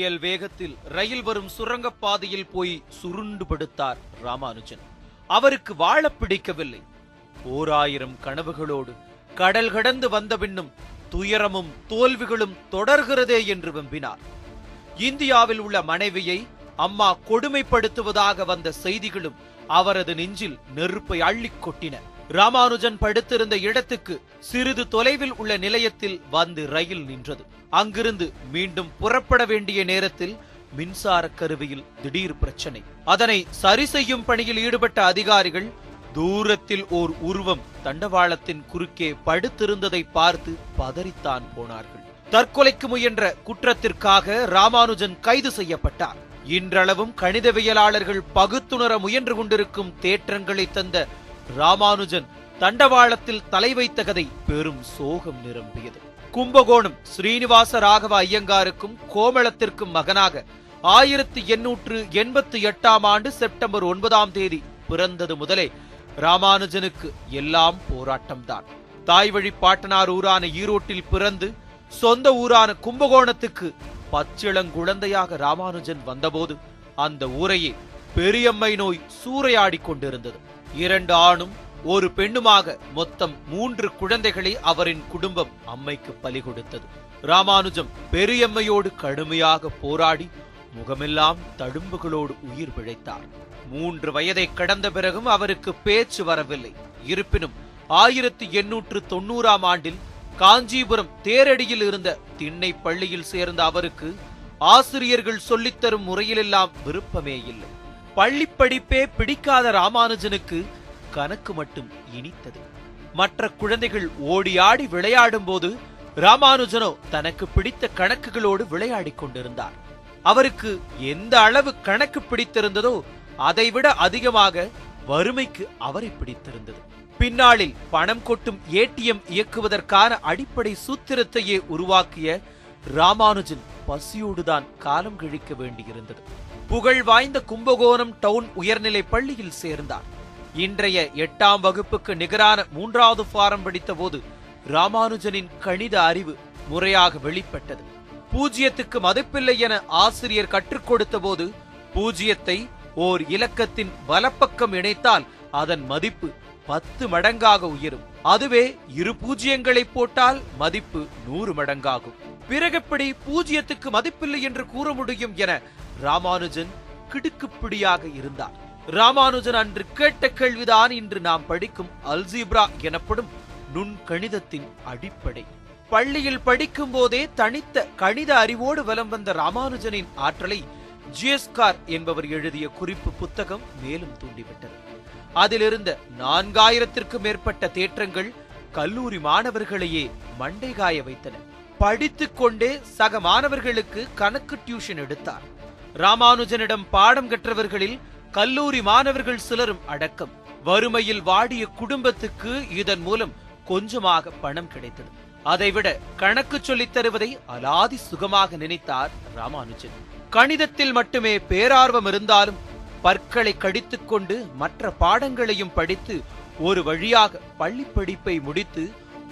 புயல் வேகத்தில் ரயில் வரும் சுரங்கப்பாதையில் போய் சுருண்டு படுத்தார் ராமானுஜன். அவருக்கு வாழ பிடிக்கவில்லை. 1000 கனவுகளோடு கடல் கடந்து வந்த பின்னும் துயரமும் தோல்விகளும் தொடர்கிறதே என்று வெம்பினார். இந்தியாவில் உள்ள மனைவியை அம்மா கொடுமைப்படுத்துவதாக வந்த செய்திகளும் அவரது நெஞ்சில் நெருப்பை அள்ளிக் கொட்டின. ராமானுஜன் படுத்திருந்த இடத்துக்கு சிறிது தொலைவில் உள்ள நிலையத்தில் வந்து ரயில் நின்றது. அங்கிருந்து மீண்டும் புறப்பட வேண்டிய நேரத்தில் மின்சார கருவியில் திடீர் பிரச்சனை. அதனை சரி செய்யும் பணியில் ஈடுபட்ட அதிகாரிகள் தூரத்தில் ஓர் உருவம் தண்டவாளத்தின் குறுக்கே படுத்திருந்ததை பார்த்து பதறித்தான் போனார்கள். தற்கொலைக்கு முயன்ற குற்றத்திற்காக ராமானுஜன் கைது செய்யப்பட்டார். இன்றளவும் கணிதவியலாளர்கள் பகுத்துணர முயன்று கொண்டிருக்கும் தேற்றங்களை தந்த ராமானுஜன் தண்டவாளத்தில் தலை வைத்த கதை பெரும் சோகம் நிரம்பியது. கும்பகோணம் ஸ்ரீனிவாச ராகவ ஐயங்காருக்கும் கோமளத்திற்கும் மகனாக 1888 ஆண்டு செப்டம்பர் 9 பிறந்தது முதலே ராமானுஜனுக்கு எல்லாம் போராட்டம்தான். தாய் வழி பாட்டனார் ஊரான ஈரோட்டில் பிறந்து சொந்த ஊரான கும்பகோணத்துக்கு பச்சிளங்குழந்தையாக ராமானுஜன் வந்தபோது அந்த ஊரையே பெரியம்மை நோய் சூறையாடி கொண்டிருந்தது. 2 ஆணும் ஒரு பெண்ணுமாக மொத்தம் 3 குழந்தைகளை அவரின் குடும்பம் அம்மைக்கு பலி கொடுத்தது. ராமானுஜம் பெரியம்மையோடு கடுமையாக போராடி முகமெல்லாம் தழும்புகளோடு உயிர் பிழைத்தார். 3 வயதை கடந்த பிறகும் அவருக்கு பேச்சு வரவில்லை. இருப்பினும் 1890 ஆண்டில் காஞ்சிபுரம் தேரடியில் இருந்த திண்ணை பள்ளியில் சேர்ந்த அவருக்கு ஆசிரியர்கள் சொல்லித்தரும் முறையிலெல்லாம் விருப்பமே இல்லை. பள்ளி படிப்பே பிடிக்காத ராமானுஜனுக்கு கணக்கு மட்டும் இனித்தது. மற்ற குழந்தைகள் ஓடியாடி விளையாடும் போது ராமானுஜனோ தனக்கு பிடித்த கணக்குகளோடு விளையாடிக் கொண்டிருந்தார். அவருக்கு எந்த அளவு கணக்கு பிடித்திருந்ததோ அதைவிட அதிகமாக வறுமைக்கு அவரை பிடித்திருந்தது. பின்னாளில் பணம் கொட்டும் ஏடிஎம் இயக்குவதற்கான அடிப்படை சூத்திரத்தையே உருவாக்கிய ராமானுஜன் பசியோடுதான் காலம் கழிக்க வேண்டியிருந்தது. புகழ் வாய்ந்த கும்பகோணம் டவுன் உயர்நிலை பள்ளியில் சேர்ந்தார். இன்றைய 8ஆம் வகுப்புக்கு நிகரான 3வது ஃபாரம் படித்த போது ராமானுஜனின் கணித அறிவு முறையாக வெளிப்பட்டது. 0க்கு மதிப்பில்லை என ஆசிரியர் கற்றுக் கொடுத்த போது 0ஐ ஓர் இலக்கத்தின் வலப்பக்கம் இணைத்தால் அதன் மதிப்பு 10 மடங்காக உயரும். அதுவே 2 பூஜ்ஜியங்களை போட்டால் மதிப்பு 100 மடங்காகும். பிறகெப்படி 0க்கு மதிப்பில்லை என்று கூற முடியும் என ராமானுஜன் கிடுக்குப்பிடியாக இருந்தார். ராமானுஜன் அன்று கேட்ட கேள்விதான் இன்று நாம் படிக்கும் அல்ஜீப்ரா எனப்படும் நுண்கணிதத்தின் அடிப்படை. பள்ளியில் படிக்கும் போதே தனித்த கணித அறிவோடு வலம் வந்த ராமானுஜனின் ஆற்றலை ஜிஎஸ்கார் என்பவர் எழுதிய குறிப்பு புத்தகம் மேலும் தூண்டிவிட்டது. அதிலிருந்த 4000த்திற்கும் மேற்பட்ட தேற்றங்கள் கல்லூரி மாணவர்களையே மண்டைகாய வைத்தன. படித்துக் கொண்டே சக மாணவர்களுக்கு கணக்கு டியூஷன் எடுத்தார். ராமானுஜனிடம் பாடம் கற்றவர்களில் கல்லூரி மாணவர்கள் சிலரும் அடக்கம். வறுமையில் வாடிய குடும்பத்துக்கு இதன் மூலம் கொஞ்சமாக பணம் கிடைத்தது. அதைவிட கணக்கு சொல்லித் தருவதை அலாதி சுகமாக நினைத்தார் ராமானுஜன். கணிதத்தில் மட்டுமே பேரார்வம் இருந்தாலும் பற்களை கடித்துக் கொண்டு மற்ற பாடங்களையும் படித்து ஒரு வழியாக பள்ளி படிப்பை முடித்து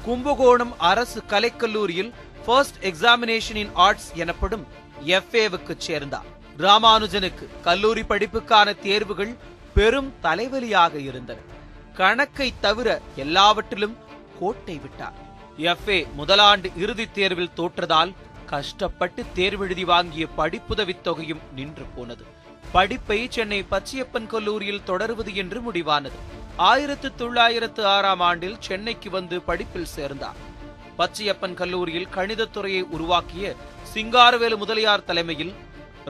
கும்பகோணம் அரசு கலைக்கல்லூரியில் ஃபர்ஸ்ட் எக்ஸாமினேஷன் இன் ஆர்ட்ஸ் எனப்படும் FAவுக்கு சேர்ந்தார். ராமானுஜனுக்கு கல்லூரி படிப்புக்கான தேர்வுகள் பெரும் தலைவலியாக இருந்தன. கணக்கை தவிர எல்லாவற்றிலும் கோட்டை விட்டார். FA முதலாண்டு இறுதித் தேர்வில் தோற்றதால் கஷ்டப்பட்டு தேர்வெழுதி வாங்கிய படிப்புதவித் தொகையும் நின்று போனது. படிப்பை சென்னை பச்சையப்பன் கல்லூரியில் தொடர்வது என்று முடிவானது. 1906 ஆண்டில் சென்னைக்கு வந்து படிப்பில் சேர்ந்தார். பச்சையப்பன் கல்லூரியில் கணிதத்துறையை உருவாக்கிய சிங்காரவேலு முதலியார் தலைமையில்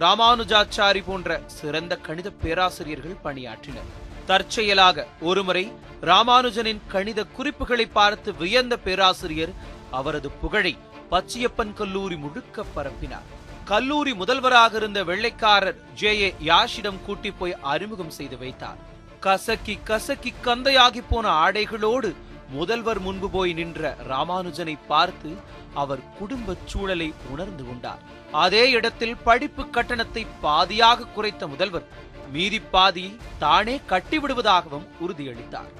ராமானுஜாச்சாரி போன்ற சிறந்த கணித பேராசிரியர்கள் பணியாற்றினர். தற்செயலாக ஒருமுறை ராமானுஜனின் கணித குறிப்புகளை பார்த்து வியந்த பேராசிரியர் அவரது புகழை பச்சையப்பன் கல்லூரி முழுக்க பரப்பினார். கல்லூரி முதல்வராக இருந்த வெள்ளைக்காரர் JA யாஷிடம் கூட்டி போய் அறிமுகம் செய்து வைத்தார். கசக்கி கசக்கி கந்தையாகி போன ஆடைகளோடு முதல்வர் முன்பு போய் நின்ற ராமானுஜனை பார்த்து அவர் குடும்ப சூழலை உணர்ந்து கொண்டார். அதே இடத்தில் படிப்பு கட்டணத்தை பாதியாக குறைத்த முதல்வர் மீதி பாதி தானே கட்டிவிடுவதாகவும் உறுதியளித்தார்.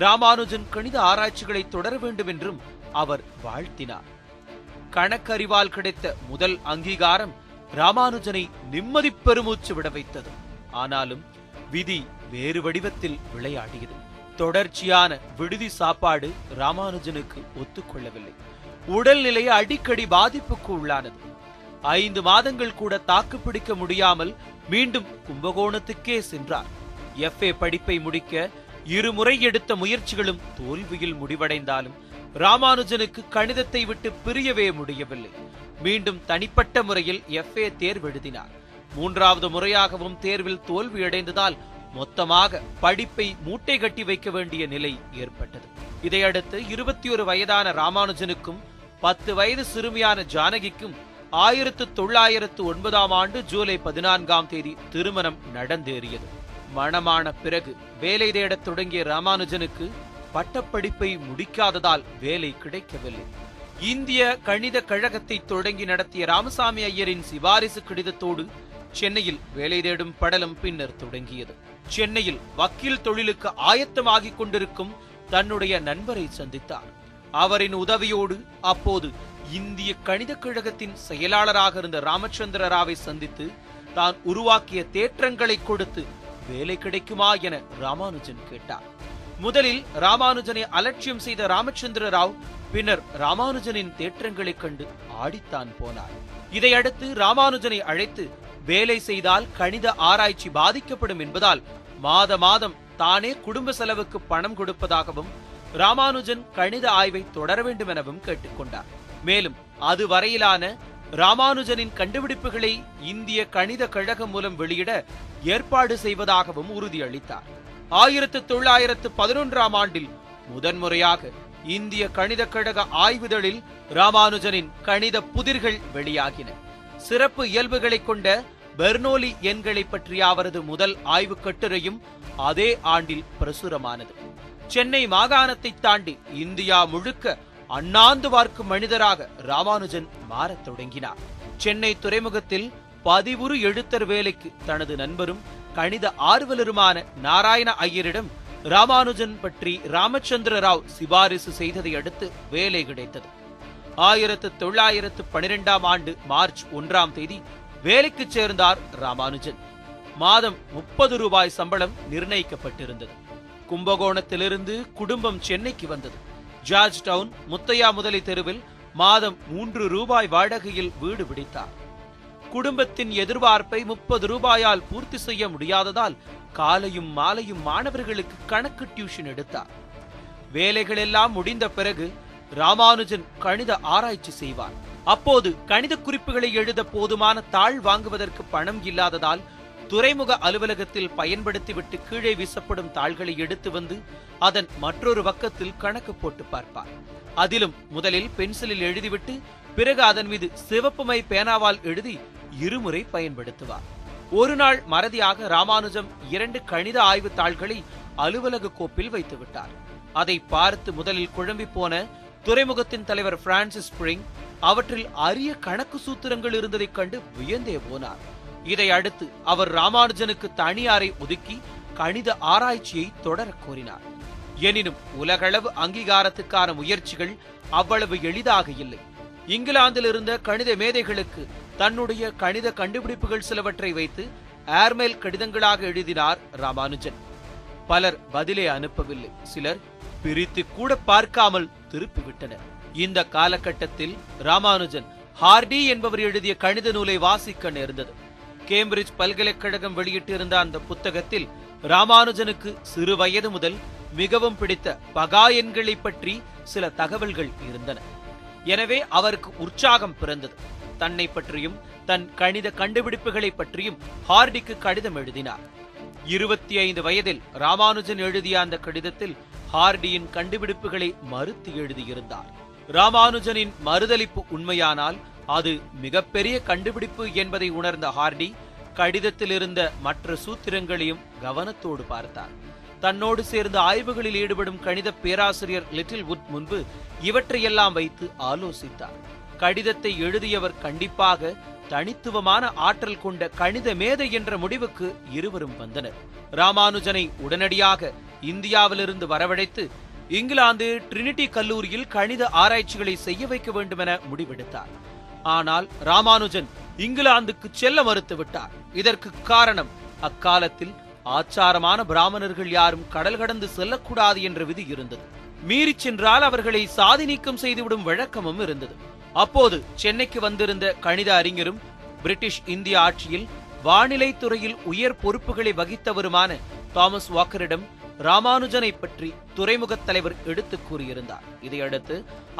ராமானுஜன் கணித ஆராய்ச்சிகளை தொடர வேண்டும் என்றும் அவர் வாழ்த்தினார். கணக்கறிவால் கிடைத்த முதல் அங்கீகாரம் ராமானுஜனை நிம்மதி பெருமூச்சு விட வைத்தது. ஆனாலும் விதி வேறு வடிவத்தில் விளையாடியது. தொடர்ச்சியான விடுதி சாப்பாடு ராமானுஜனுக்கு ஒத்துக்கொள்ளவில்லை. உடல்நிலை அடிக்கடி பாதிப்புக்கு உள்ளானது. 5 மாதங்கள் கூட தாக்குப்பிடிக்க முடியாமல் மீண்டும் கும்பகோணத்துக்கே சென்றார். FA படிப்பை முடிக்க 2 முறை எடுத்த முயற்சிகளும் தோல்வியில் முடிவடைந்தாலும் ராமானுஜனுக்கு கணிதத்தை விட்டு பிரியவே முடியவில்லை. மீண்டும் தனிப்பட்ட முறையில் FA தேர்வெழுதினார். 3வது முறையாகவும் தேர்வில் தோல்வியடைந்ததால் மொத்தமாக படிப்பை மூட்டை கட்டி வைக்க வேண்டிய நிலை ஏற்பட்டது. இதையடுத்து 21 வயதான ராமானுஜனுக்கும் 10 வயது சிறுமியான ஜானகிக்கும் 1909ஆம் ஆண்டு ஜூலை 14ஆம் தேதி திருமணம் நடந்தேறியது. மணமான பிறகு வேலை தேடத் தொடங்கிய ராமானுஜனுக்கு பட்டப்படிப்பை முடிக்காததால் வேலை கிடைக்கவில்லை. இந்திய கணித கழகத்தை தொடங்கி நடத்திய ராமசாமி ஐயரின் சிபாரிசு கடிதத்தோடு சென்னையில் வேலை தேடும் படலம் பின்னர் தொடங்கியது. சென்னையில் வக்கீல் தொழிலுக்கு ஆயத்தமாகிக் கொண்டிருக்கும் தன்னுடைய நண்பரை சந்தித்தார். அவரின் உதவியோடு அப்போது இந்திய கணித கழகத்தின் செயலாளராக இருந்த ராமச்சந்திர ராவை சந்தித்து தான் உருவாக்கிய தேற்றங்களை கொடுத்து வேலை கிடைக்குமா என ராமானுஜன் கேட்டார். முதலில் ராமானுஜனை அலட்சியம் செய்த ராமச்சந்திர ராவ் பின்னர் ராமானுஜனின் தேற்றங்களைக் கண்டு ஆடித்தான் போனார். இதையடுத்து ராமானுஜனை அழைத்து வேலை செய்தால் கணித ஆராய்ச்சி பாதிக்கப்படும் என்பதால் மாதம் தானே குடும்ப செலவுக்கு பணம் கொடுப்பதாகவும் ராமானுஜன் கணித ஆய்வை தொடர வேண்டும் எனவும் கேட்டுக்கொண்டார். மேலும் அதுவரையிலான ராமானுஜனின் கண்டுபிடிப்புகளை இந்திய கணித கழகம் மூலம் வெளியிட ஏற்பாடு செய்வதாகவும் உறுதியளித்தார். 1911ஆம் ஆண்டில் முதன்முறையாக இந்திய கணித கழக ஆய்வுதழில் ராமானுஜனின் கணித புதிர்கள் வெளியாகின. சிறப்பு இயல்புகளை கொண்ட பெர்னோலி எண்களை பற்றிய அவரது முதல் ஆய்வு கட்டுரையும் அதே ஆண்டில் பிரசுரமானது. சென்னை மாகாணத்தை தாண்டி இந்தியா முழுக்க அண்ணாந்து பார்க்கும் மனிதராக ராமானுஜன் மாறத் தொடங்கினார். சென்னை துறைமுகத்தில் பதிவுறு எழுத்தர் வேலைக்கு தனது நண்பரும் கணித ஆர்வலருமான நாராயண ஐயரிடம் ராமானுஜன் பற்றி ராமச்சந்திர ராவ் சிபாரிசு செய்ததை அடுத்து வேலை கிடைத்தது. 1912ஆம் ஆண்டு மார்ச் 1ஆம் தேதி வேலைக்கு சேர்ந்தார் ராமானுஜன். மாதம் 30 ரூபாய் சம்பளம் நிர்ணயிக்கப்பட்டிருந்தது. கும்பகோணத்திலிருந்து குடும்பம் சென்னைக்கு வந்தது. ஜார்ஜ் டவுன் முத்தையா முதலி தெருவில் மாதம் 3 ரூபாய் வாடகையில் வீடு பிடித்தார். குடும்பத்தின் எதிர்பார்ப்பை 30 ரூபாயால் பூர்த்தி செய்ய முடியாததால் காலையும் மாலையும் மாணவர்களுக்கு கணக்கு டியூஷன் எடுத்தார். வேலைகள் எல்லாம் முடிந்த பிறகு ராமானுஜன் கணித ஆராய்ச்சி செய்வார். அப்போது கணித குறிப்புகளை எழுத போதுமான தாள் வாங்குவதற்கு பணம் இல்லாததால் துறைமுக அலுவலகத்தில் பயன்படுத்திவிட்டு கீழே வீசப்படும் தாள்களை எடுத்து வந்து அதன் மற்றொரு பக்கத்தில் கணக்கு போட்டு பார்ப்பார். அதிலும் முதலில் பென்சிலில் எழுதிவிட்டு பிறகு அதன் மீது சிவப்பு மை பேனாவால் எழுதி 2 முறை பயன்படுத்துவார். ஒரு நாள் மறதியாக ராமானுஜம் 2 கணித ஆய்வு தாள்களை அலுவலக கோப்பில் வைத்து விட்டார். அதை பார்த்து முதலில் குழம்பி போன துறைமுகத்தின் தலைவர் பிரான்சிஸ் ஸ்பிரிங் அவற்றில் அரிய கணக்கு சூத்திரங்கள் இருந்ததைக் கண்டு வியந்தே போனார். இதை அடுத்து அவர் ராமானுஜனுக்கு தனி அறை ஒதுக்கி கணித ஆராய்ச்சியை தொடர கோரினார். எனினும் உலகளவு அங்கீகாரத்துக்கான முயற்சிகள் அவ்வளவு எளிதாக இல்லை. இங்கிலாந்தில் இருந்த கணித மேதைகளுக்கு தன்னுடைய கணித கண்டுபிடிப்புகள் சிலவற்றை வைத்து ஏர்மெயில் கடிதங்களாக எழுதினார் ராமானுஜன். பலர் பதிலே அனுப்பவில்லை. சிலர் பிரித்து கூட பார்க்காமல் திருப்பிவிட்டனர். இந்த காலகட்டத்தில் ராமானுஜன் ஹார்டி என்பவர் எழுதிய கணித நூலை வாசிக்க நேர்ந்தது. கேம்பிரிட்ஜ் பல்கலைக்கழகம் வெளியிட்டிருந்த அந்த புத்தகத்தில் ராமானுஜனுக்கு சிறு வயது முதல் மிகவும் பிடித்த பகா எண்களை பற்றி சில தகவல்கள் இருந்தன. எனவே அவருக்கு உற்சாகம் பிறந்தது. தன்னை பற்றியும் தன் கணித கண்டுபிடிப்புகளை பற்றியும் ஹார்டிக்கு கடிதம் எழுதினார். 25 வயதில் ராமானுஜன் எழுதிய அந்த கடிதத்தில் ஹார்டியின் கண்டுபிடிப்புகளை மறுத்து எழுதியிருந்தார். ராமானுஜனின் மறுதலிப்பு உண்மையானால் அது மிகப்பெரிய கண்டுபிடிப்பு என்பதை உணர்ந்த ஹார்டி கடிதத்தில் இருந்த மற்ற சூத்திரங்களையும் கவனத்தோடு பார்த்தார். தன்னோடு சேர்ந்து ஆய்வுகளில் ஈடுபடும் கணித பேராசிரியர் லிட்டில் வுட் முன்பு இவற்றையெல்லாம் வைத்து ஆலோசித்தார். கடிதத்தை எழுதியவர் கண்டிப்பாக தனித்துவமான ஆற்றல் கொண்ட கணித மேதை என்ற முடிவுக்கு இருவரும் வந்தனர். ராமானுஜனை உடனடியாக இந்தியாவிலிருந்து வரவழைத்து இங்கிலாந்து ட்ரினிட்டி கல்லூரியில் கணித ஆராய்ச்சிகளை செய்ய வைக்க வேண்டும் என முடிவெடுத்தார். ஆனால் ராமானுஜன் இங்கிலாந்துக்கு செல்ல மறுத்துவிட்டார். இதற்கு காரணம், அக்காலத்தில் ஆச்சாரமான பிராமணர்கள் யாரும் கடல் கடந்து செல்லக்கூடாது என்ற விதி இருந்தது. மீறி சென்றால் அவர்களை சாதி நீக்கம் செய்துவிடும் வழக்கமும் இருந்தது. அப்போது சென்னைக்கு வந்திருந்த கணித அறிஞரும் பிரிட்டிஷ் இந்திய ஆட்சியில் வானிலை துறையில் உயர் பொறுப்புகளை வகித்தவருமான தாமஸ் வாக்கரிடம் ராமானுஜனை பற்றி துறைமுகத் தலைவர் எடுத்துக் கூறியிருந்தார். இதையடுத்து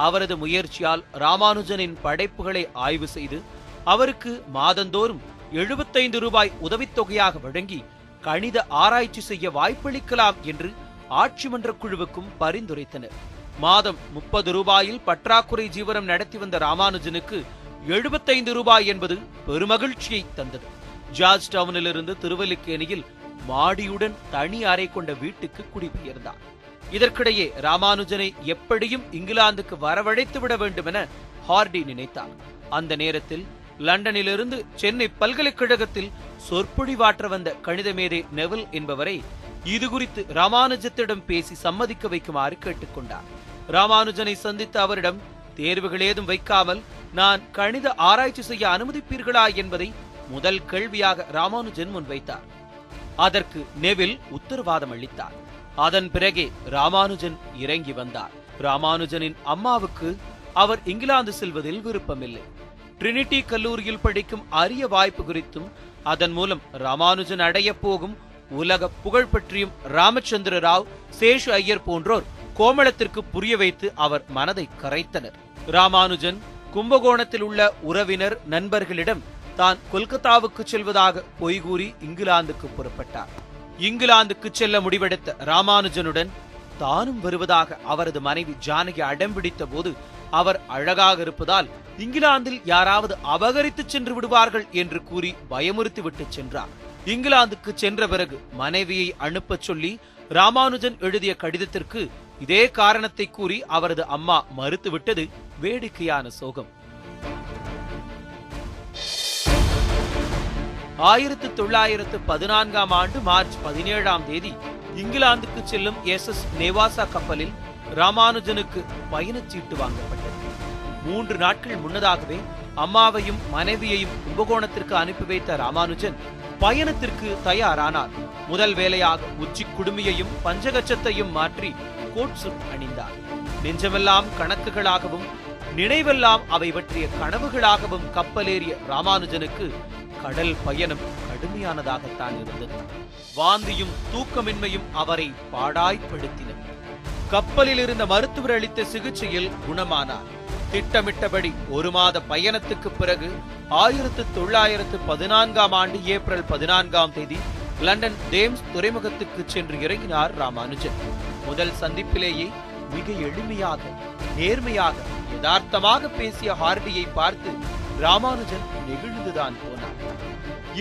அவரது முயற்சியால் ராமானுஜனின் படைப்புகளை ஆய்வு செய்து அவருக்கு மாதந்தோறும் 75 ரூபாய் உதவித்தொகையாக வழங்கி கணித ஆராய்ச்சி செய்ய வாய்ப்பளிக்கலாம் என்று ஆட்சி மன்ற குழுவுக்கும் பரிந்துரைத்தனர். மாதம் 30 ரூபாயில் பற்றாக்குறை ஜீவனம் நடத்தி வந்த ராமானுஜனுக்கு 75 ரூபாய் என்பது பெருமகிழ்ச்சியை தந்தது. ஜார்ஜ் டவுனிலிருந்து திருவல்லிக்கேணியில் மாடியுடன் தனி அறை கொண்ட வீட்டுக்கு குடிபெயர்ந்தார். இதற்கிடையே ராமானுஜனை எப்படியும் இங்கிலாந்துக்கு வரவழைத்து விட வேண்டும் என ஹார்டி நினைத்தார். அந்த நேரத்தில் லண்டனிலிருந்து சென்னை பல்கலைக்கழகத்தில் சொற்பொழிவாற்ற வந்த கணித மேதை நெவில் என்பவரை இது குறித்து ராமானுஜத்திடம் பேசி சம்மதிக்க வைக்குமாறு கேட்டுக்கொண்டார். ராமானுஜனை சந்தித்த அவரிடம் தேர்வுகள் ஏதும் வைக்காமல் நான் கணித ஆராய்ச்சி செய்ய அனுமதிப்பீர்களா என்பதை முதல் கேள்வியாக ராமானுஜன் முன்வைத்தார். அதற்கு நெவில் உத்தரவாதம் அளித்தார். அதன் பிறகே ராமானுஜன் இறங்கி வந்தார். ராமானுஜனின் அம்மாவுக்கு அவர் இங்கிலாந்து செல்வதில் விருப்பமில்லை. ட்ரினிட்டி கல்லூரியில் படிக்கும் அரிய வாய்ப்பு குறித்தும் அதன் மூலம் ராமானுஜன் அடைய போகும் உலக புகழ் பற்றியும் ராமச்சந்திர ராவ், சேஷு ஐயர் போன்றோர் கோமளத்திற்கு புரிய வைத்து அவர் மனதை கரைத்தனர். ராமானுஜன் கும்பகோணத்தில் உள்ள உறவினர் நண்பர்களிடம் தான் கொல்கத்தாவுக்கு செல்வதாக பொய்கூறி இங்கிலாந்துக்கு புறப்பட்டார். இங்கிலாந்துக்கு செல்ல முடிவெடுத்த ராமானுஜனுடன் தானும் வருவதாக அவரது மனைவி ஜானகி அடம்பிடித்த போது அவர் அழகாக இருப்பதால் இங்கிலாந்தில் யாராவது அபகரித்து சென்று விடுவார்கள் என்று கூறி பயமுறுத்திவிட்டு சென்றார். இங்கிலாந்துக்கு சென்ற பிறகு மனைவியை அனுப்பச் சொல்லி ராமானுஜன் எழுதிய கடிதத்திற்கு இதே காரணத்தை கூறி அவரது அம்மா மறுத்துவிட்டது வேடிக்கையான சோகம். 1914 ஆண்டு மார்ச் 17ஆம் தேதி இங்கிலாந்துக்கு செல்லும் SS நேவாசா கப்பலில் ராமானுஜனுக்கு பயணச்சீட்டு வாங்கப்பட்டது. 3 நாட்கள் முன்னதாகவே அம்மாவையும் மனைவியையும் கும்பகோணத்திற்கு அனுப்பி வைத்த ராமானுஜன் பயணத்திற்கு தயாரானார். முதல் வேலையாக உச்சி குடுமியையும் பஞ்சகச்சத்தையும் மாற்றி கோட் சூட் அணிந்தார். நெஞ்சமெல்லாம் கணக்குகளாகவும் நினைவெல்லாம் அவை பற்றிய கனவுகளாகவும் கப்பலேறிய ராமானுஜனுக்கு கடல் பயணம் கடுமையானதாகத்தான் இருந்தது. வாந்தியும் தூக்கமின்மையும் அவரை பாடாய்ப்படுத்தின. கப்பலில் இருந்த மருத்துவர் அளித்த சிகிச்சையில் குணமானார். திட்டமிட்டபடி 1 மாத பயணத்துக்கு பிறகு 1914ஆம் ஆண்டு ஏப்ரல் 14ஆம் தேதி லண்டன் தேம்ஸ் துறைமுகத்துக்கு சென்று இறங்கினார் ராமானுஜன். முதல் சந்திப்பிலேயே மிக எளிமையாக, நேர்மையாக, யதார்த்தமாக பேசிய ஹார்டியை பார்த்து ராமானுஜன் நெகிழ்ந்துதான் போனார்.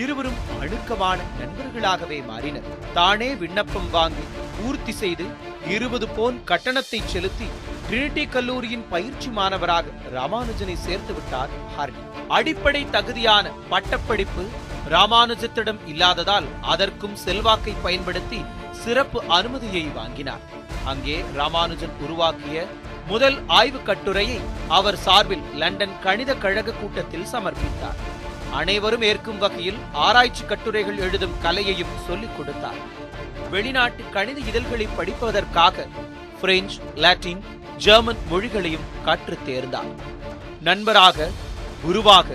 இருவரும் அணுக்கமான நண்பர்களாகவே மாறினர். தானே விண்ணப்பம் வாங்கி பூர்த்தி செய்து 20 பவுண்ட் கட்டணத்தை செலுத்தி ட்ரினிட்டி கல்லூரியின் பயிற்சி மாணவராக ராமானுஜனை சேர்த்து விட்டார் ஹார்டி. அடிப்படை தகுதியான பட்டப்படிப்பு ராமானுஜத்திடம் இல்லாததால் அதற்கும் செல்வாக்கை பயன்படுத்தி சிறப்பு அனுமதியை வாங்கினார். அங்கே ராமானுஜன் உருவாக்கிய முதல் ஆய்வு கட்டுரையை அவர் சார்பில் லண்டன் கணித கழக கூட்டத்தில் சமர்ப்பித்தார். அனைவரும் ஏற்கும் வகையில் ஆராய்ச்சி கட்டுரைகள் எழுதும் கலையையும் சொல்லிக் கொடுத்தார். வெளிநாட்டு கணித இதழ்களை படிப்பதற்காக பிரெஞ்சு, லாட்டின், ஜெர்மன் மொழிகளையும் கற்றுத் தேர்ந்தார். நண்பராக, குருவாக,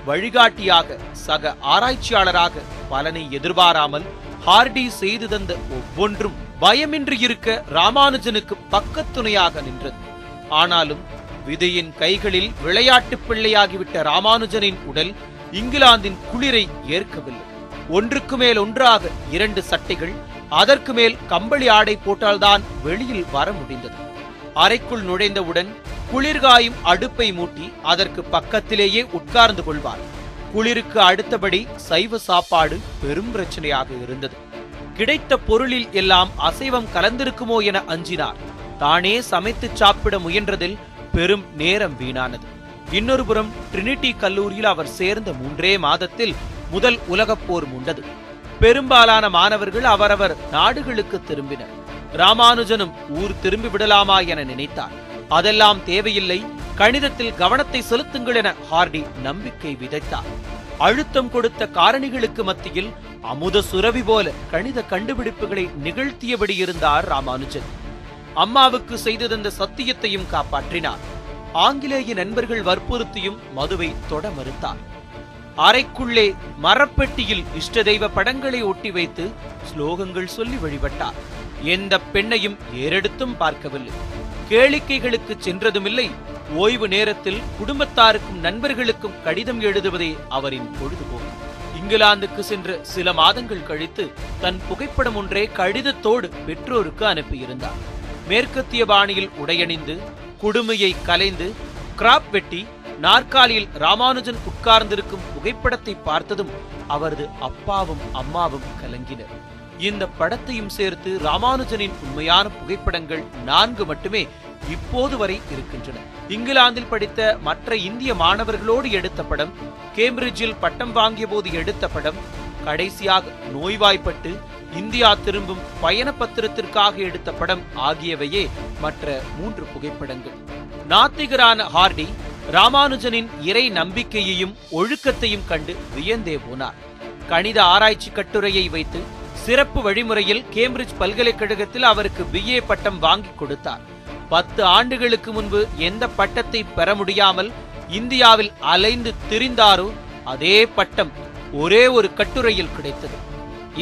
வழிகாட்டியாக, சக ஆராய்ச்சியாளராக பலனை எதிர்பாராமல் ஹார்டி செய்து தந்த ஒவ்வொன்றும் பயமின்றி இருக்க ராமானுஜனுக்கு பக்கத்துணையாக நின்றது. ஆனாலும் விதியின் கைகளில் விளையாட்டு பிள்ளையாகிவிட்ட ராமானுஜனின் உடல் இங்கிலாந்தின் குளிரை ஏற்கவில்லை. ஒன்றுக்கு மேல் ஒன்றாக 2 சட்டைகள், அதற்கு மேல் கம்பளி ஆடை போட்டால்தான் வெளியில் வர முடிந்தது. அறைக்குள் நுழைந்தவுடன் குளிர்காயும் அடுப்பை மூட்டி அதற்கு பக்கத்திலேயே உட்கார்ந்து கொள்வார். குளிருக்கு அடுத்தபடி சைவ சாப்பாடு பெரும் பிரச்சனையாக இருந்தது. கிடைத்த பொருளில் எல்லாம் அசைவம் கலந்திருக்குமோ என அஞ்சினார். தானே சமைத்து சாப்பிட முயன்றதில் பெரும் நேரம் வீணானது. இன்னொரு புறம் ட்ரினிட்டி கல்லூரியில் அவர் சேர்ந்த 3 மாதத்தில் முதல் உலகப் போர் மூண்டது. பெரும்பாலான மாணவர்கள் அவரவர் நாடுகளுக்கு திரும்பினர். ராமானுஜனும் ஊர் திரும்பி விடலாமா என நினைத்தார். அதெல்லாம் தேவையில்லை, கணிதத்தில் கவனத்தை செலுத்துங்கள் என ஹார்டி நம்பிக்கை விதைத்தார். அழுத்தம் கொடுத்த காரணிகளுக்கு மத்தியில் அமுத சுரபி போல கணித கண்டுபிடிப்புகளை நிகழ்த்தியபடி இருந்தார் ராமானுஜன். அம்மாவுக்கு செய்து தந்த சத்தியத்தையும் காப்பாற்றினார். ஆங்கிலேய நண்பர்கள் வற்புறுத்தியும் மதுவை தொட மறுத்தார். அறைக்குள்ளே மரப்பெட்டியில் இஷ்ட தெய்வ படங்களை ஒட்டி வைத்து ஸ்லோகங்கள் சொல்லி வழிபட்டார். எந்த பெண்ணையும் ஏறெடுத்தும் பார்க்கவில்லை. கேளிக்கைகளுக்கு சென்றதுமில்லை. ஓய்வு நேரத்தில் குடும்பத்தாருக்கும் நண்பர்களுக்கும் கடிதம் எழுதுவதே அவரின் பொழுதுபோக்கு. இங்கிலாந்துக்கு சென்ற சில மாதங்கள் கழித்து தன் புகைப்படம் ஒன்றே கடிதத்தோடு பெற்றோருக்கு அனுப்பியிருந்தார். மேற்கத்திய பாணியில் உடையணிந்து குடுமையை கலைந்து கிராப் வெட்டி நாற்காலியில் ராமானுஜன் உட்கார்ந்திருக்கும் புகைப்படத்தை பார்த்ததும் அவரது அப்பாவும் அம்மாவும் கலங்கினர். இந்த படத்தையும் சேர்த்து ராமானுஜனின் உண்மையான புகைப்படங்கள் 4 மட்டுமே இப்போது வரை இருக்கின்றன. இங்கிலாந்தில் படித்த மற்ற இந்திய மாணவர்களோடு எடுத்த படம், கேம்பிரிட்ஜில் பட்டம் வாங்கிய போது எடுத்த படம், கடைசியாக நோய்வாய்ப்பட்டு இந்தியா திரும்பும் பயண பத்திரத்திற்காக எடுத்த படம் ஆகியவையே மற்ற 3 புகைப்படங்கள். நாத்திகரான ஹார்டி ராமானுஜனின் இறை நம்பிக்கையையும் ஒழுக்கத்தையும் கண்டு வியந்தே போனார். கணித ஆராய்ச்சி கட்டுரையை வைத்து சிறப்பு வழிமுறையில் கேம்பிரிட்ஜ் பல்கலைக்கழகத்தில் அவருக்கு BA பட்டம் வாங்கி கொடுத்தார். 10 ஆண்டுகளுக்கு முன்பு எந்த பட்டத்தை பெற முடியாமல் இந்தியாவில் அலைந்து திரிந்தாரோ அதே பட்டம் ஒரே ஒரு கட்டுரையில் கிடைத்தது.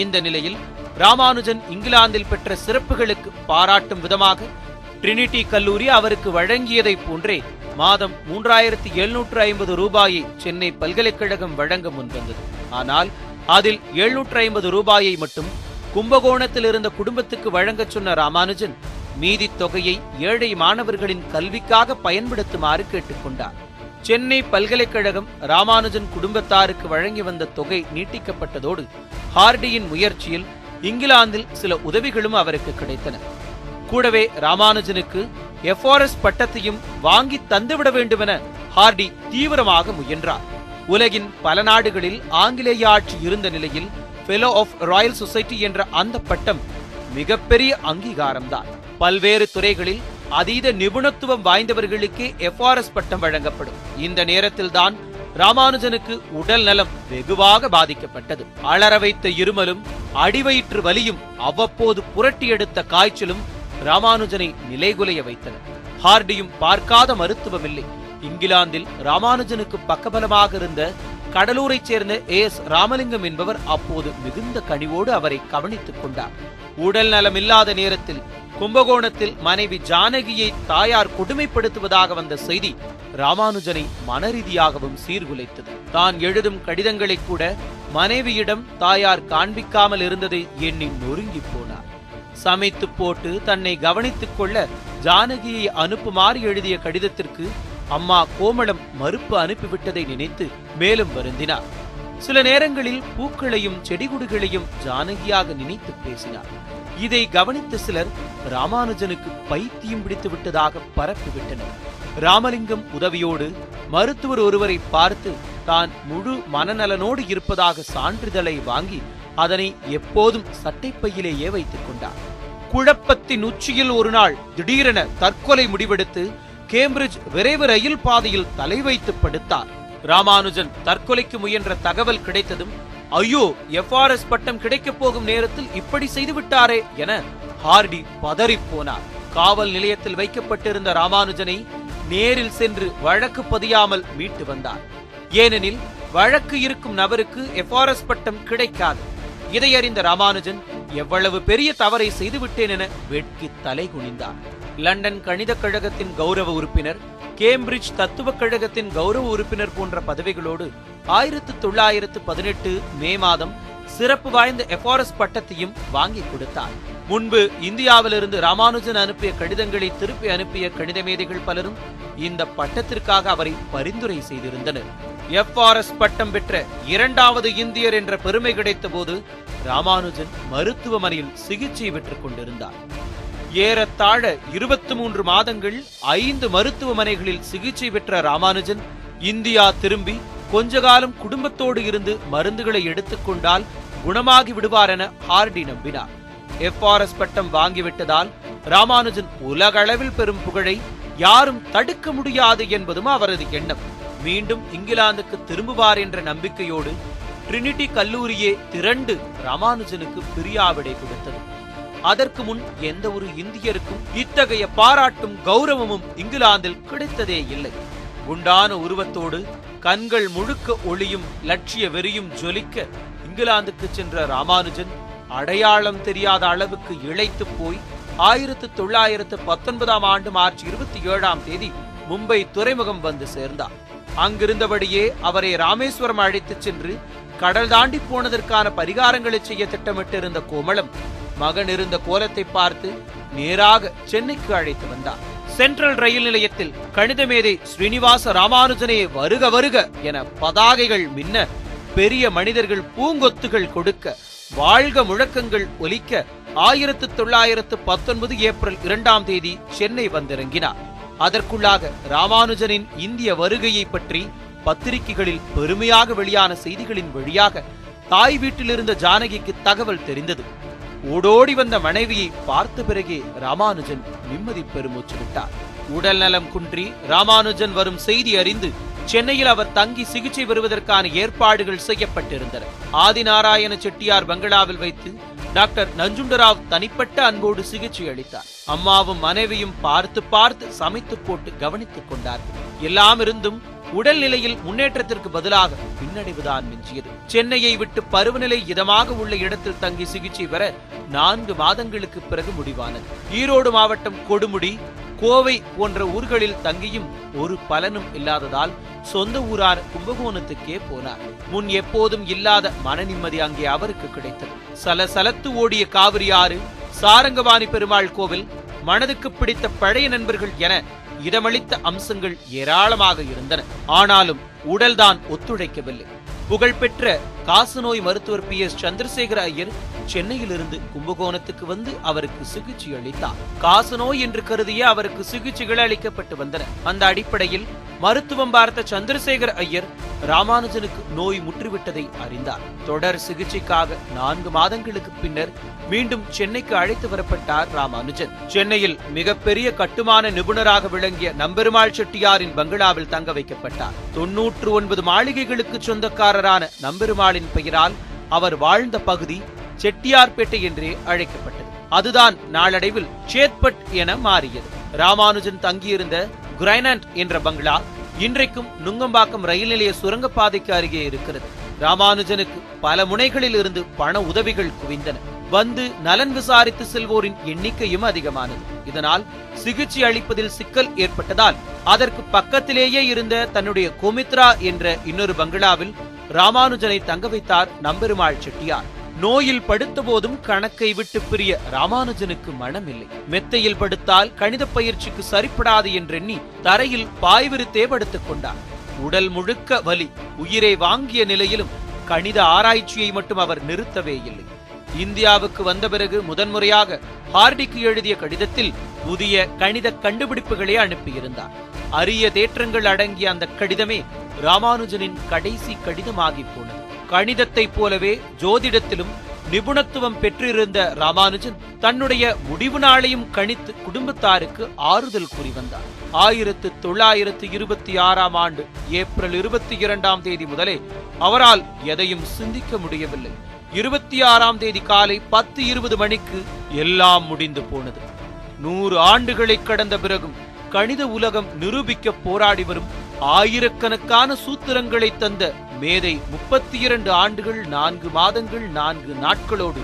இந்த நிலையில் ராமானுஜன் இங்கிலாந்தில் பெற்ற சிறப்புகளுக்கு பாராட்டும் விதமாக ட்ரினிட்டி கல்லூரி அவருக்கு வழங்கியதை போன்றே மாதம் 3750 ரூபாயை சென்னை பல்கலைக்கழகம் வழங்க முன்வந்தது. ஆனால் அதில் 750 ரூபாயை மட்டும் கும்பகோணத்தில் இருந்த குடும்பத்துக்கு வழங்கச் சொன்ன ராமானுஜன் மீதி தொகையை ஏழை மாணவர்களின் கல்விக்காக பயன்படுத்துமாறு கேட்டுக்கொண்டார். சென்னை பல்கலைக்கழகம் ராமானுஜன் குடும்பத்தாருக்கு வழங்கி வந்த தொகை நீட்டிக்கப்பட்டதோடு ஹார்டியின் முயற்சியில் இங்கிலாந்தில் சில உதவிகளும் அவருக்கு கிடைத்தன. கூடவே ராமானுஜனுக்கு FRS பட்டத்தையும் வாங்கி தந்துவிட வேண்டுமென ஹார்டி தீவிரமாக முயன்றார். உலகின் பல நாடுகளில் ஆங்கிலேய ஆட்சி இருந்த நிலையில் ஃபெலோ ஆஃப் ராயல் சொசைட்டி என்ற அந்த பட்டம் மிகப்பெரிய அங்கீகாரம்தான். பல்வேறு துறைகளில் அதீத நிபுணத்துவம் வாய்ந்தவர்களுக்கே FRS பட்டம் வழங்கப்படும். இந்த நேரத்தில்தான் ராமானுஜனுக்கு உடல் நலம் வெகுவாக பாதிக்கப்பட்டது. அலற வைத்த இருமலும் அடிவயிற்று வலியும் அவ்வப்போது புரட்டி எடுத்த காய்ச்சலும் ராமானுஜனை நிலைகுலைய வைத்தன. ஹார்டியும் பார்க்காத மருத்துவமில்லை. இங்கிலாந்தில் ராமானுஜனுக்கு பக்கபலமாக இருந்த கடலூரைச் சேர்ந்த AS ராமலிங்கம் என்பவர் அப்போது மிகுந்த கனிவோடு அவரை கவனித்துக் கொண்டார். உடல் நலமில்லாத நேரத்தில் கும்பகோணத்தில் மனைவி ஜானகியை தாயார் கொடுமைப்படுத்துவதாக வந்த செய்தி ராமானுஜனை மனரீதியாகவும் சீர்குலைத்தது. தான் எழுதும் கடிதங்களை கூட மனைவியிடம் தாயார் காண்பிக்காமல் இருந்ததை எண்ணி நொறுங்கி போனார். சமைத்து போட்டு தன்னை கவனித்துக் கொள்ள ஜானகியை அனுப்புமாறு எழுதிய கடிதத்திற்கு அம்மா கோமளம் மறுப்பு அனுப்பிவிட்டதை நினைத்து மேலும் வருந்தினார். சில நேரங்களில் பூக்களையும் செடிகுடிகளையும் ஜானகியாக நினைத்து பேசினார். இதை கவனித்த சிலர் ராமானுஜனுக்கு பைத்தியம் பிடித்து விட்டதாக பரப்பிவிட்டனர். ராமலிங்கம் உதவியோடு மருத்துவர் ஒருவரை பார்த்து தான் முழு மனநலனோடு இருப்பதாக சான்றிதழை வாங்கி அதனை எப்போதும் சட்டைப்பையிலேயே வைத்துக் கொண்டார். குழப்பத்தின் உச்சியில் ஒரு நாள் திடீரென தற்கொலை முடிவெடுத்து கேம்பிரிட்ஜ் விரைவு ரயில் பாதையில் தலை வைத்து படுத்தார். ராமானுஜன் தற்கொலைக்கு முயன்ற தகவல் கிடைத்ததும் ஐயோ, FRS பட்டம் கிடைக்கப் போகும் நேரத்தில் இப்படி செய்து விட்டாரே என ஹார்டி பதறிப் போனார். காவல் நிலையத்தில் வைக்கப்பட்டிருந்த ராமானுஜனை நேரில் சென்று வழக்கு பதியாமல் மீட்டு வந்தார். ஏனெனில் வழக்கு இருக்கும் நபருக்கு FRS பட்டம் கிடைக்காது. இதை அறிந்த ராமானுஜன் எவ்வளவு பெரிய தவறை செய்துவிட்டேன் என வெட்கி தலை குனிந்தார். லண்டன் கணித கழகத்தின் கௌரவ உறுப்பினர், கேம்பிரிட்ஜ் தத்துவ கழகத்தின் கௌரவ உறுப்பினர் போன்ற பதவிகளோடு 1918 மே மாதம் சிறப்பு வாய்ந்த FRS பட்டத்தையும் வாங்கி கொடுத்தார். முன்பு இந்தியாவிலிருந்து ராமானுஜன் அனுப்பிய கடிதங்களை திருப்பி அனுப்பிய கணித மேதைகள் பலரும் இந்த பட்டத்திற்காக அவரை பரிந்துரை செய்திருந்தனர். FRS பட்டம் பெற்ற 2வது இந்தியர் என்ற பெருமை கிடைத்த போது ராமானுஜன் மருத்துவமனையில் சிகிச்சை பெற்றுக் கொண்டிருந்தார். ஏறத்தாழ 23 மாதங்கள் 5 மருத்துவமனைகளில் சிகிச்சை பெற்ற ராமானுஜன் இந்தியா திரும்பி கொஞ்ச காலம் குடும்பத்தோடு இருந்து மருந்துகளை எடுத்துக்கொண்டால் குணமாகி விடுவார் என ஹார்டி நம்பினார். FRS பட்டம் வாங்கிவிட்டதால் ராமானுஜன் உலகளவில் பெறும் புகழை யாரும் தடுக்க முடியாது என்பதும் அவரது எண்ணம். மீண்டும் இங்கிலாந்துக்கு திரும்புவார் என்ற நம்பிக்கையோடு ட்ரினிட்டி கல்லூரியே திரண்டு ராமானுஜனுக்கு பிரியாவிடை கொடுத்தது. அதற்கு முன் எந்த ஒரு இந்தியருக்கும் இத்தகைய பாராட்டும் கௌரவமும் இங்கிலாந்தில் கிடைத்ததே இல்லை. குண்டான உருவத்தோடு கண்கள் முழுக்க ஒளியும் லட்சிய வெறியும் ஜொலிக்க இங்கிலாந்துக்கு சென்ற ராமானுஜன் அடையாளம் தெரியாத அளவுக்கு இழைத்து போய் 1919 ஆண்டு மார்ச் 27 மும்பை துறைமுகம் வந்து சேர்ந்தார். அங்கிருந்தபடியே அவரை ராமேஸ்வரம் அழைத்துச் சென்று கடல் தாண்டி போனதற்கான பரிகாரங்களை செய்ய திட்டமிட்டிருந்த கோமளம் மகன் இருந்த கோலத்தை பார்த்து நேராக சென்னைக்கு அழைத்து வந்தார். சென்ட்ரல் ரயில் நிலையத்தில் கணித மேதை ஸ்ரீனிவாச ராமானுஜனே வருக வருக என பதாகைகள் மின்ன, பெரிய மனிதர்கள் பூங்கொத்துகள் கொடுக்க, வாழ்க முழக்கங்கள் ஒலிக்க 1919 ஏப்ரல் 2 சென்னை வந்திறங்கினார். அதற்குள்ளாக ராமானுஜனின் இந்திய வருகையை பற்றி பத்திரிகைகளில் பெருமையாக வெளியான செய்திகளின் வழியாக தாய் வீட்டிலிருந்த ஜானகிக்கு தகவல் தெரிந்தது. ஓடோடி வந்த மனைவியை பார்த்த பிறகே ராமானுஜன் நிம்மதி பெருமூச்சு விட்டார். உடல் நலம் குன்றி ராமானுஜன் வரும் செய்தி அறிந்து சென்னையில் அவர் தங்கி சிகிச்சை பெறுவதற்கான ஏற்பாடுகள் செய்யப்பட்டிருந்தன. ஆதிநாராயண செட்டியார் பங்களாவில் வைத்து டாக்டர் நஞ்சுண்டராவ் தனிப்பட்ட அன்போடு சிகிச்சை அளித்தார். அம்மாவும் மனைவியும் பார்த்து பார்த்து சமைத்து போட்டு கவனித்துக் கொண்டார்கள். எல்லாம் இருந்தும் உடல்நிலையில் முன்னேற்றத்திற்கு பதிலாக பின்னடைவுதான் மிஞ்சியது. சென்னையை விட்டு பருவநிலை இதமாக உள்ள இடத்தில் தங்கி சிகிச்சை பெற 4 மாதங்களுக்கு பிறகு முடிவானது. ஈரோடு மாவட்டம் கொடுமுடி, கோவை போன்ற ஊர்களில் தங்கியும் ஒரு பலனும் இல்லாததால் சொந்த ஊரான கும்பகோணத்துக்கே போனார். முன் எப்போதும் இல்லாத மன நிம்மதி அங்கே அவருக்கு கிடைத்தது. சலசலத்து ஓடிய காவிரி ஆறு, சாரங்கபாணி பெருமாள் கோவில், மனதுக்கு பிடித்த பழைய நண்பர்கள் என இதமளித்த அம்சங்கள் ஏராளமாக இருந்தன. ஆனாலும் உடல்தான் ஒத்துழைக்கவில்லை. புகழ்பெற்ற காசநோய் மருத்துவர் PS சந்திரசேகர ஐயர் சென்னையிலிருந்து கும்பகோணத்துக்கு வந்து அவருக்கு சிகிச்சை அளித்தார். காசநோய் என்று கருதிய அவருக்கு சிகிச்சைகள் அளிக்கப்பட்டு வந்தன. அந்த அடிப்படையில் மருத்துவம் பார்த்த சந்திரசேகர ஐயர் ராமானுஜனுக்கு நோய் முற்றிவிட்டதை அறிந்தார். தொடர் சிகிச்சைக்காக 4 மாதங்களுக்கு பின்னர் மீண்டும் சென்னைக்கு அழைத்து வரப்பட்டார் ராமானுஜன். சென்னையில் மிகப்பெரிய கட்டுமான நிபுணராக விளங்கிய நம்பெருமாள் செட்டியாரின் பங்களாவில் தங்க வைக்கப்பட்டார். 99 மாளிகைகளுக்கு சொந்தக்காரரான நம்பெருமாளின் பெயரால் அவர் வாழ்ந்த பகுதி செட்டியார்பேட்டை என்றே அழைக்கப்பட்டது. அதுதான் நாளடைவில் சேத்பட் என மாறியது. ராமானுஜன் தங்கியிருந்த கிரைனாண்ட் என்ற பங்களா இன்றைக்கும் நுங்கம்பாக்கம் ரயில் நிலைய சுரங்கப்பாதைக்கு அருகே இருக்கிறது. ராமானுஜனுக்கு பல முனைகளில் இருந்து பண உதவிகள் குவிந்தன. வந்து நலன் விசாரித்து செல்வோரின் எண்ணிக்கையும் அதிகமானது. இதனால் சிகிச்சை அளிப்பதில் சிக்கல் ஏற்பட்டதால் அதற்கு பக்கத்திலேயே இருந்த தன்னுடைய கோமித்ரா என்ற இன்னொரு பங்களாவில் ராமானுஜனை தங்க வைத்தார் நம்பெருமாள் செட்டியார். நோயில் படுத்த போதும் கணக்கை விட்டு பிரிய ராமானுஜனுக்கு மனமில்லை. மெத்தையில் படுத்தால் கணித பயிற்சிக்கு சரிப்படாது என்றெண்ணி தரையில் பாய்விருத்தே படுத்துக் கொண்டார். உடல் முழுக்க வலி, உயிரை வாங்கிய நிலையிலும் கணித ஆராய்ச்சியை மட்டும் அவர் நிறுத்தவே இல்லை. இந்தியாவுக்கு வந்த பிறகு முதன்முறையாக ஹார்டிக்கு எழுதிய கடிதத்தில் புதிய கணித கண்டுபிடிப்புகளை அனுப்பியிருந்தார். அரிய தேற்றங்கள் அடங்கிய அந்த கடிதமே ராமானுஜனின் கடைசி கடிதமாகி போனது. கணிதத்தை போலவே ஜோதிடத்திலும் நிபுணத்துவம் பெற்றிருந்த ராமானுஜன் தன்னுடைய முடிவு நாளையும் கணித்து குடும்பத்தாருக்கு ஆறுதல் கூறி வந்தார். 1926 ஆண்டு ஏப்ரல் 22 முதலே அவரால் எதையும் சிந்திக்க முடியவில்லை. 26 காலை 10:20 மணிக்கு எல்லாம் முடிந்து போனது. 100 ஆண்டுகளை கடந்த பிறகும் கணித உலகம் நிரூபிக்க போராடி வரும் ஆயிரக்கணக்கான சூத்திரங்களை தந்த மேதை 32 ஆண்டுகள் 4 மாதங்கள் 4 நாட்களோடு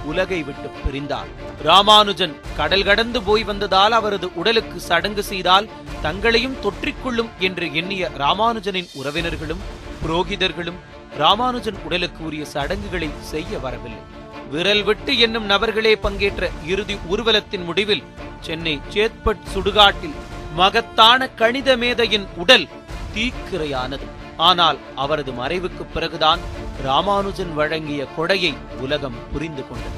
உலகை விட்டு பிரிந்தார். ராமானுஜன் கடல் கடந்து போய் வந்ததால் அவரது உடலுக்கு சடங்கு செய்தால் தங்களையும் தொற்றிக்கொள்ளும் என்று எண்ணிய ராமானுஜனின் உறவினர்களும் புரோகிதர்களும் ராமானுஜன் உடலுக்கு உரிய சடங்குகளை செய்ய வரவில்லை. விரல் விட்டு என்னும் நபர்களே பங்கேற்ற இறுதி ஊர்வலத்தின் முடிவில் சென்னை சேத்பட் சுடுகாட்டில் மகத்தான கணித மேதையின் உடல் தீக்கிரையானது. ஆனால் அவரது மறைவுக்கு பிறகுதான் ராமானுஜன் வழங்கிய கொடையை உலகம் புரிந்து கொண்டது.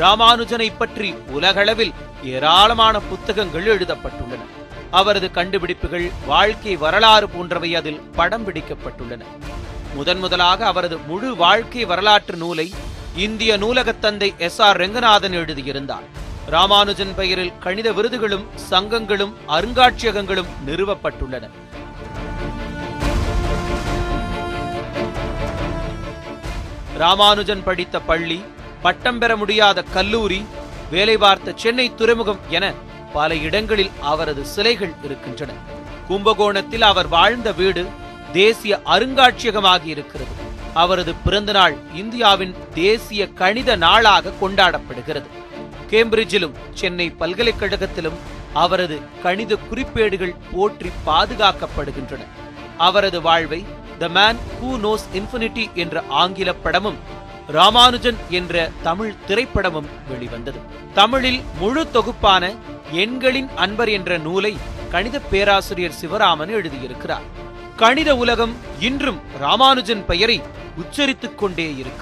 ராமானுஜனை பற்றி உலகளவில் ஏராளமான புத்தகங்கள் எழுதப்பட்டுள்ளன. அவரது கண்டுபிடிப்புகள், வாழ்க்கை வரலாறு போன்றவை அதில் படம் பிடிக்கப்பட்டுள்ளன. முதலாக அவரது முழு வாழ்க்கை வரலாற்று நூலை இந்திய நூலகத் தந்தை SR ரெங்கநாதன் எழுதியிருந்தார். ராமானுஜன் பெயரில் கணித விருதுகளும் சங்கங்களும் அருங்காட்சியகங்களும் நிறுவப்பட்டுள்ளன. ராமானுஜன் படித்த பள்ளி, பட்டம் பெற முடியாத கல்லூரி, வேலை பார்த்த சென்னை துறைமுகம் என பல இடங்களில் அவரது சிலைகள் இருக்கின்றன. கும்பகோணத்தில் அவர் வாழ்ந்த வீடு தேசிய அருங்காட்சியகமாகி இருக்கிறது. அவரது பிறந்த நாள் இந்தியாவின் தேசிய கணித நாளாக கொண்டாடப்படுகிறது. கேம்பிரிட்ஜிலும் சென்னை பல்கலைக்கழகத்திலும் அவரது கணித குறிப்பேடுகள் போற்றி பாதுகாக்கப்படுகின்றன. அவரது வாழ்வை the man who knows infinity என்ற ஆங்கில படமும் ராமானுஜன் என்ற தமிழ் திரைப்படமும் வெளிவந்தது. தமிழில் முழு தொகுப்பான எண்களின் அன்பர் என்ற நூலை கணித பேராசிரியர் சிவராமன் எழுதியிருக்கிறார். கணித உலகம் இன்றும் ராமானுஜன் பெயரை உச்சரித்துக் கொண்டே இருக்கு.